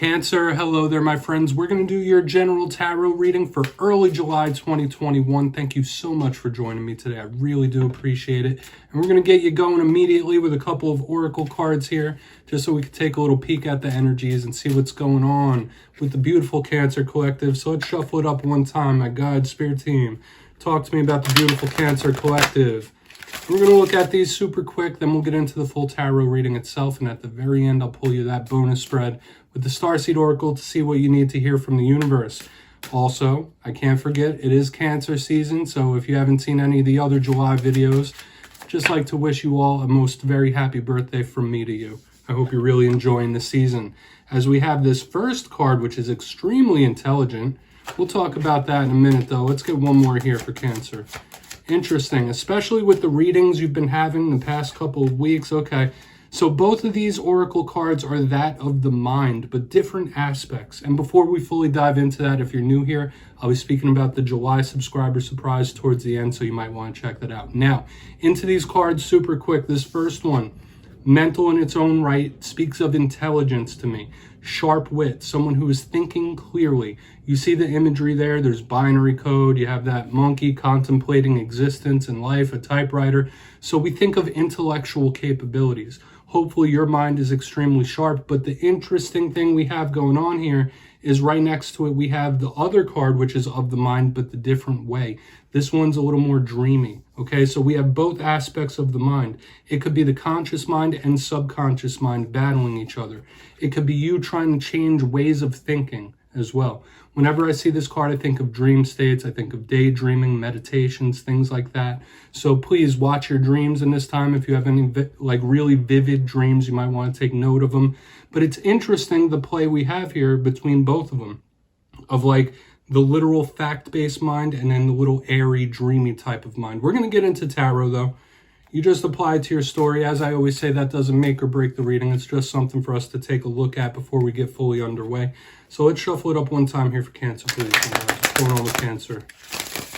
Cancer, hello there, my friends. We're going to do your general tarot reading for early July 2021. Thank you so much for joining me today. I really do appreciate it. And we're going to get you going immediately with a couple of oracle cards here, just so we can take a little peek at the energies and see what's going on with the beautiful Cancer Collective. So let's shuffle it up one time. My God, Spirit Team, talk to me about the beautiful Cancer Collective. We're going to look at these super quick, then we'll get into the full tarot reading itself, and at the very end, I'll pull you that bonus spread with the Starseed Oracle to see what you need to hear from the universe. Also, I can't forget, it is Cancer season, so if you haven't seen any of the other July videos, just like to wish you all a most very happy birthday from me to you. I hope you're really enjoying the season. As we have this first card, which is extremely intelligent, we'll talk about that in a minute, though. Let's get one more here for Cancer. Interesting, especially with the readings you've been having the past couple of weeks. Okay, so both of these oracle cards are that of the mind, but different aspects. And before we fully dive into that, if you're new here, I'll be speaking about the July subscriber surprise towards the end, so you might want to check that out. Now, into these cards super quick. This first one, mental in its own right, speaks of intelligence to me. Sharp wit, someone who is thinking clearly. You see the imagery there, there's binary code, you have that monkey contemplating existence and life, a typewriter. So we think of intellectual capabilities. Hopefully your mind is extremely sharp, but the interesting thing we have going on here is right next to it, we have the other card, which is of the mind, but the different way. This one's a little more dreamy, okay? So we have both aspects of the mind. It could be the conscious mind and subconscious mind battling each other. It could be you trying to change ways of thinking as well. Whenever I see this card, I think of dream states, I think of daydreaming, meditations, things like that. So please watch your dreams in this time. If you have any like really vivid dreams, you might want to take note of them. But it's interesting the play we have here between both of them, of like the literal fact-based mind and then the little airy, dreamy type of mind. We're going to get into tarot though. You just apply it to your story. As I always say, that doesn't make or break the reading. It's just something for us to take a look at before we get fully underway. So let's shuffle it up one time here for Cancer, please. What's going on with Cancer?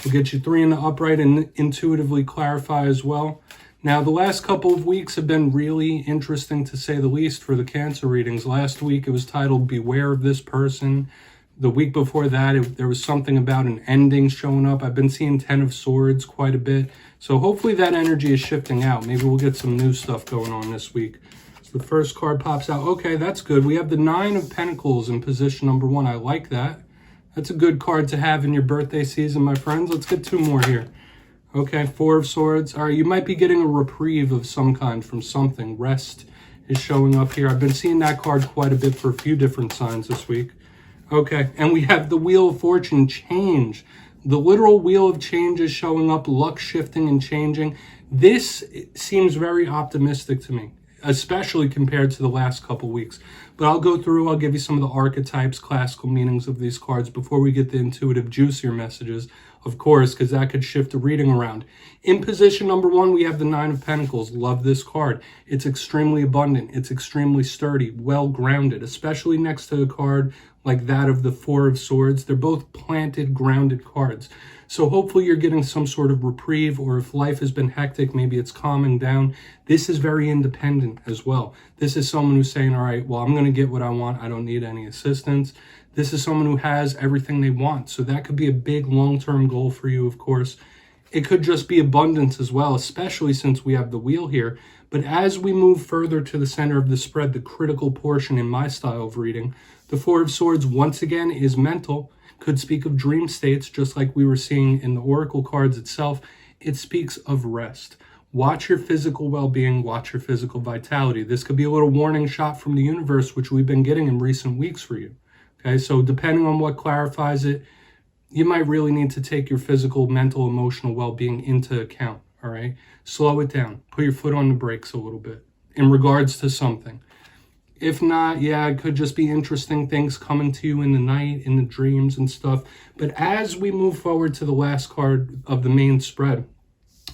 We'll get you 3 in the upright and intuitively clarify as well. Now, the last couple of weeks have been really interesting, to say the least, for the Cancer readings. Last week, it was titled Beware of This Person. The week before that, there was something about an ending showing up. I've been seeing 10 of Swords quite a bit. So hopefully that energy is shifting out. Maybe we'll get some new stuff going on this week. So the first card pops out. Okay, that's good. We have the 9 of Pentacles in position number 1. I like that. That's a good card to have in your birthday season, my friends. Let's get 2 more here. Okay, 4 of Swords. All right, you might be getting a reprieve of some kind from something. Rest is showing up here. I've been seeing that card quite a bit for a few different signs this week. Okay, and we have the Wheel of Fortune, change. The literal wheel of change is showing up, luck shifting and changing. This seems very optimistic to me, especially compared to the last couple weeks. But I'll go through, I'll give you some of the archetypes, classical meanings of these cards before we get the intuitive, juicier messages, of course, because that could shift the reading around. In position number 1, we have the 9 of Pentacles. Love this card. It's extremely abundant. It's extremely sturdy, well-grounded, especially next to a card like that of the 4 of Swords. They're both planted, grounded cards. So hopefully you're getting some sort of reprieve, or if life has been hectic, maybe it's calming down. This is very independent as well. This is someone who's saying, all right, well, I'm going to get what I want. I don't need any assistance. This is someone who has everything they want. So that could be a big long-term goal for you, of course. It could just be abundance as well, especially since we have the wheel here. But as we move further to the center of the spread, the critical portion in my style of reading, the 4 of Swords, once again, is mental. Could speak of dream states, just like we were seeing in the oracle cards itself. It speaks of rest. Watch your physical well-being, watch your physical vitality. This could be a little warning shot from the universe, which we've been getting in recent weeks for you. Okay, so depending on what clarifies it, you might really need to take your physical, mental, emotional well-being into account, all right? Slow it down. Put your foot on the brakes a little bit in regards to something. If not, yeah, it could just be interesting things coming to you in the night, in the dreams and stuff. But as we move forward to the last card of the main spread,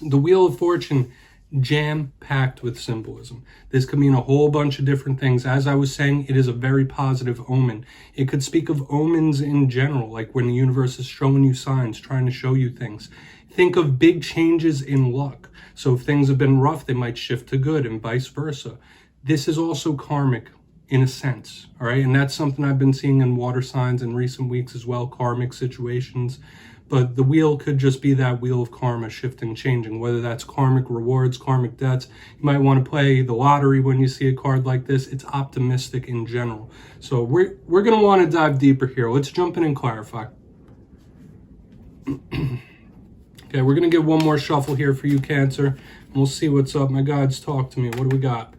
the Wheel of Fortune, jam-packed with symbolism. This could mean a whole bunch of different things. As I was saying, it is a very positive omen. It could speak of omens in general, like when the universe is showing you signs, trying to show you things. Think of big changes in luck. So if things have been rough, they might shift to good and vice versa. This is also karmic in a sense, all right? And that's something I've been seeing in water signs in recent weeks as well, karmic situations. But the wheel could just be that wheel of karma, shifting, changing, whether that's karmic rewards, karmic debts. You might want to play the lottery when you see a card like this. It's optimistic in general. So we're going to want to dive deeper here. Let's jump in and clarify. Okay, we're going to get one more shuffle here for you, Cancer. And we'll see what's up. My guides, talk to me. What do we got?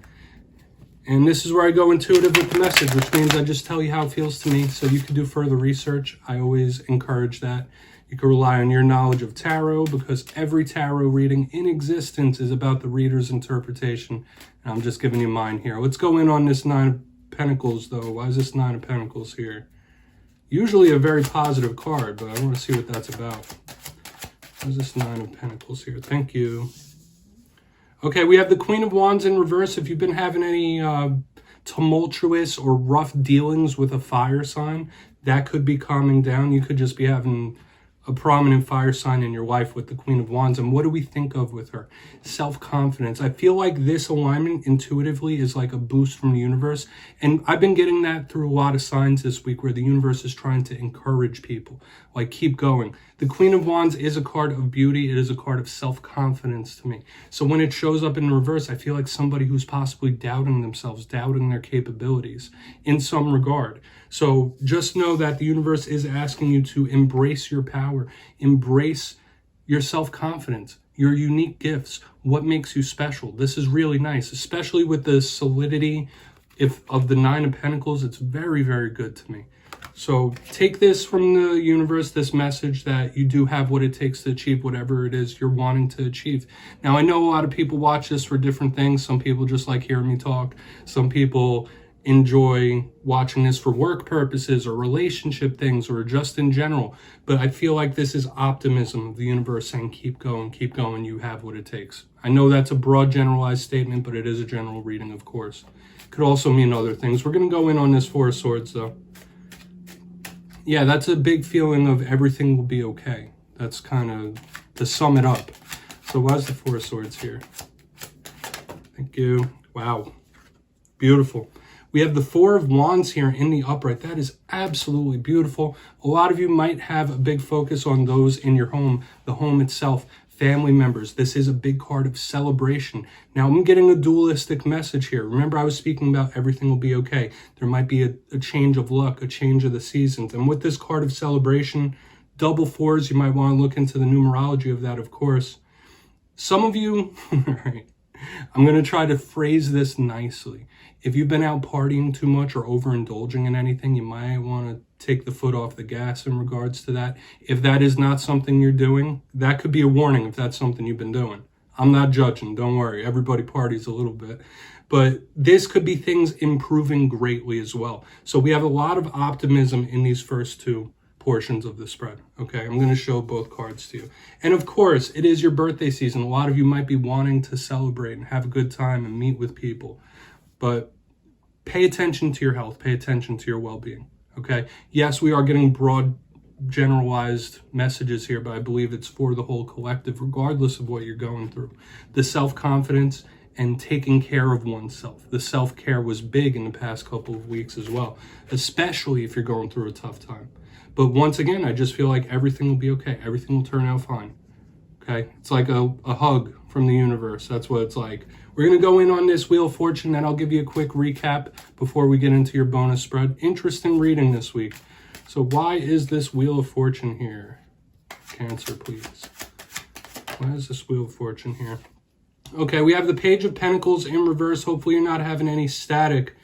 And this is where I go intuitive with the message, which means I just tell you how it feels to me so you can do further research. I always encourage that. You can rely on your knowledge of tarot because every tarot reading in existence is about the reader's interpretation. And I'm just giving you mine here. Let's go in on this Nine of Pentacles, though. Why is this Nine of Pentacles here? Usually a very positive card, but I want to see what that's about. Why is this Nine of Pentacles here? Thank you. Okay, we have the Queen of Wands in reverse. If you've been having any tumultuous or rough dealings with a fire sign, that could be calming down. You could just be having a prominent fire sign in your life with the Queen of Wands. And what do we think of with her? Self-confidence. I feel like this alignment intuitively is like a boost from the universe. And I've been getting that through a lot of signs this week where the universe is trying to encourage people. Like, keep going. The Queen of Wands is a card of beauty. It is a card of self-confidence to me. So when it shows up in reverse, I feel like somebody who's possibly doubting themselves, doubting their capabilities in some regard. So just know that the universe is asking you to embrace your power, embrace your self-confidence, your unique gifts, what makes you special. This is really nice, especially with the solidity of the Nine of Pentacles. It's very, very good to me. So take this from the universe, this message that you do have what it takes to achieve whatever it is you're wanting to achieve. Now, I know a lot of people watch this for different things. Some people just like hearing me talk. Some people enjoy watching this for work purposes or relationship things or just in general. But I feel like this is optimism of the universe saying, keep going, you have what it takes. I know that's a broad generalized statement, but it is a general reading, of course. Could also mean other things. We're going to go in on this Four of Swords, though. Yeah, that's a big feeling of everything will be okay. That's kind of to sum it up. So why is the Four of Swords here? Thank you. Wow. Beautiful. We have the Four of Wands here in the upright. That is absolutely beautiful. A lot of you might have a big focus on those in your home, the home itself, family members. This is a big card of celebration. Now, I'm getting a dualistic message here. Remember, I was speaking about everything will be okay. There might be a change of luck, a change of the seasons. And with this card of celebration, double fours, you might want to look into the numerology of that, of course. Some of you, all right, I'm going to try to phrase this nicely. If you've been out partying too much or overindulging in anything, you might want to take the foot off the gas in regards to that. If that is not something you're doing, that could be a warning if that's something you've been doing. I'm not judging, don't worry. Everybody parties a little bit. But this could be things improving greatly as well. So we have a lot of optimism in these first two portions of the spread. Okay, I'm going to show both cards to you. And of course, it is your birthday season. A lot of you might be wanting to celebrate and have a good time and meet with people. But pay attention to your health. Pay attention to your well-being. Okay? Yes, we are getting broad, generalized messages here, but I believe it's for the whole collective, regardless of what you're going through. The self-confidence and taking care of oneself. The self-care was big in the past couple of weeks as well, especially if you're going through a tough time. But once again, I just feel like everything will be okay. Everything will turn out fine. Okay? It's like a hug from the universe. That's what it's like. We're going to go in on this Wheel of Fortune, and I'll give you a quick recap before we get into your bonus spread. Interesting reading this week. So why is this Wheel of Fortune here? Cancer, please. Why is this Wheel of Fortune here? Okay, we have the Page of Pentacles in reverse. Hopefully you're not having any static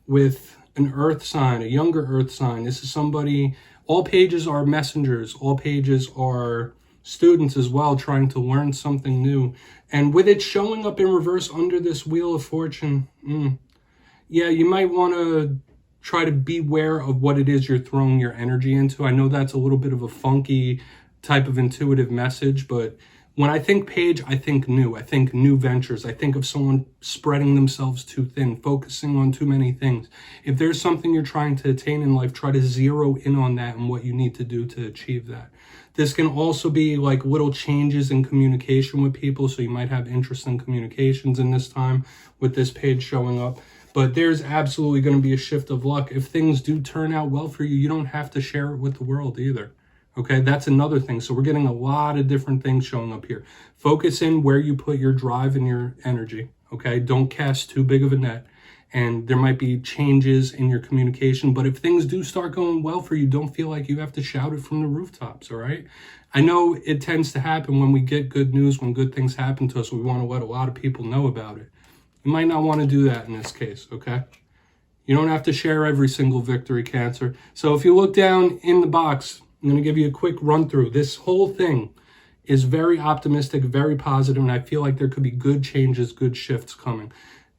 with an earth sign, a younger earth sign. This is somebody, all pages are messengers. All pages are students as well, trying to learn something new. And with it showing up in reverse under this Wheel of Fortune, yeah, you might want to try to beware of what it is you're throwing your energy into. I know that's a little bit of a funky type of intuitive message, but when I think page, I think new. I think new ventures. I think of someone spreading themselves too thin, focusing on too many things. If there's something you're trying to attain in life, try to zero in on that and what you need to do to achieve that. This can also be like little changes in communication with people. So you might have interesting communications in this time with this page showing up. But there's absolutely going to be a shift of luck. If things do turn out well for you, you don't have to share it with the world either. Okay, that's another thing. So we're getting a lot of different things showing up here. Focus in where you put your drive and your energy. Okay, don't cast too big of a net. And there might be changes in your communication. But if things do start going well for you, don't feel like you have to shout it from the rooftops, all right? I know it tends to happen when we get good news, when good things happen to us, we want to let a lot of people know about it. You might not want to do that in this case, okay? You don't have to share every single victory, Cancer. So if you look down in the box, I'm going to give you a quick run through. This whole thing is very optimistic, very positive, and I feel like there could be good changes, good shifts coming.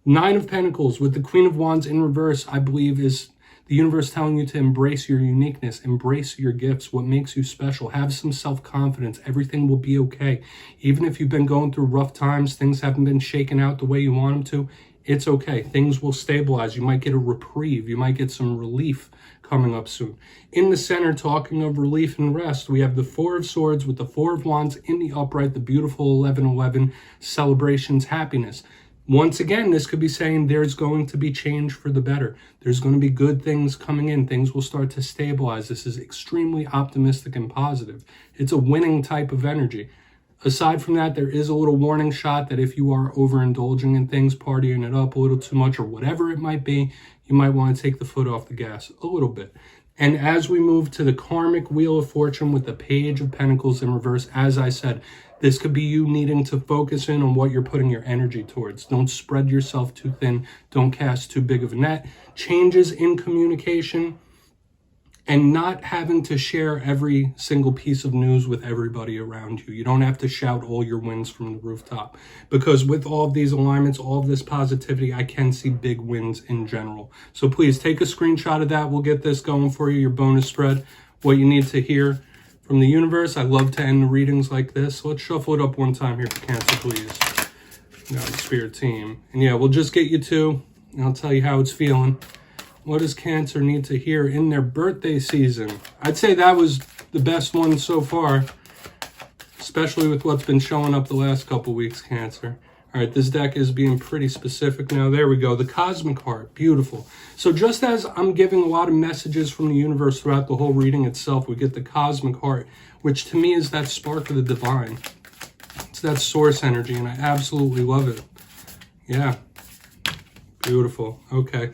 9 of Pentacles with the Queen of Wands in reverse, I believe, is the universe telling you to embrace your uniqueness, embrace your gifts, what makes you special. Have some self-confidence. Everything will be okay. Even if you've been going through rough times, things haven't been shaken out the way you want them to, it's okay. Things will stabilize. You might get a reprieve. You might get some relief coming up soon. In the center, talking of relief and rest, we have the 4 of Swords with the 4 of Wands in the upright, the beautiful 11-11, celebrations, happiness. Once again, this could be saying there's going to be change for the better. There's going to be good things coming in. Things will start to stabilize. This is extremely optimistic and positive. It's a winning type of energy. Aside from that, there is a little warning shot that if you are overindulging in things, partying it up a little too much or whatever it might be, you might want to take the foot off the gas a little bit. And as we move to the karmic Wheel of Fortune with the Page of Pentacles in reverse, as I said, this could be you needing to focus in on what you're putting your energy towards. Don't spread yourself too thin. Don't cast too big of a net. Changes in communication and not having to share every single piece of news with everybody around you. You don't have to shout all your wins from the rooftop, because with all of these alignments, all of this positivity, I can see big wins in general. So please take a screenshot of that. We'll get this going for you, your bonus spread, what you need to hear from the universe. I love to end the readings like this. So let's shuffle it up one time here for Cancer, please. Now the Spirit team. And yeah, we'll just get you 2, and I'll tell you how it's feeling. What does Cancer need to hear in their birthday season? I'd say that was the best one so far, especially with what's been showing up the last couple weeks, Cancer. All right, this deck is being pretty specific now. There we go. The Cosmic Heart. Beautiful. So just as I'm giving a lot of messages from the universe throughout the whole reading itself, we get the Cosmic Heart, which to me is that spark of the divine. It's that source energy, and I absolutely love it. Yeah. Beautiful. Okay.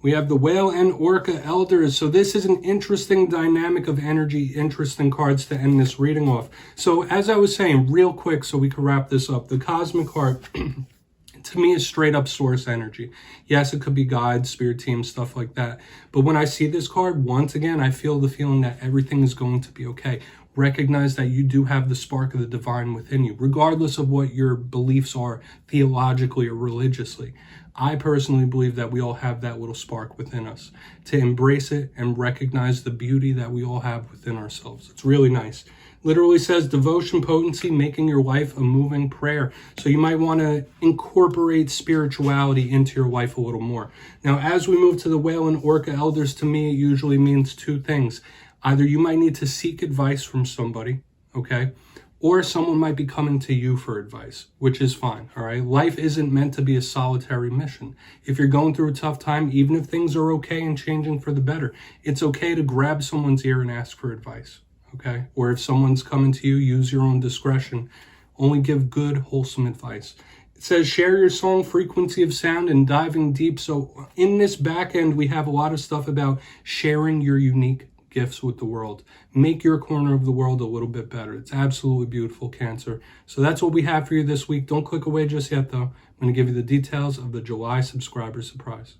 We have the Whale and Orca Elders. So this is an interesting dynamic of energy, interesting cards to end this reading off. So as I was saying, real quick so we can wrap this up, the Cosmic Heart to me is straight up source energy. Yes, it could be guides, spirit teams, stuff like that. But when I see this card, once again, I feel the feeling that everything is going to be okay. Recognize that you do have the spark of the divine within you, regardless of what your beliefs are theologically or religiously. I personally believe that we all have that little spark within us, to embrace it and recognize the beauty that we all have within ourselves. It's really nice. Literally says devotion, potency, making your life a moving prayer. So you might want to incorporate spirituality into your life a little more. Now, as we move to the Whale and Orca Elders, to me, it usually means 2 things. Either you might need to seek advice from somebody, okay? Or someone might be coming to you for advice, which is fine, all right? Life isn't meant to be a solitary mission. If you're going through a tough time, even if things are okay and changing for the better, it's okay to grab someone's ear and ask for advice, okay? Or if someone's coming to you, use your own discretion. Only give good, wholesome advice. It says share your song, frequency of sound, and diving deep. So in this back end, we have a lot of stuff about sharing your unique gifts with the world. Make your corner of the world a little bit better. It's absolutely beautiful, Cancer. So that's what we have for you this week. Don't click away just yet, though. I'm going to give you the details of the July subscriber surprise.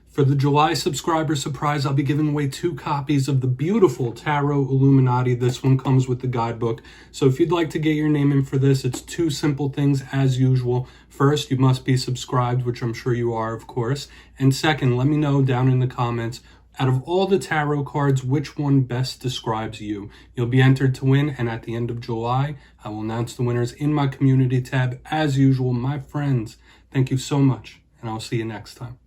For the July subscriber surprise, I'll be giving away 2 copies of the beautiful Tarot Illuminati. This one comes with the guidebook. So if you'd like to get your name in for this, it's 2 simple things as usual. First, you must be subscribed, which I'm sure you are, of course. And second, let me know down in the comments, out of all the tarot cards, which one best describes you? You'll be entered to win, and at the end of July, I will announce the winners in my community tab. As usual, my friends, thank you so much, and I'll see you next time.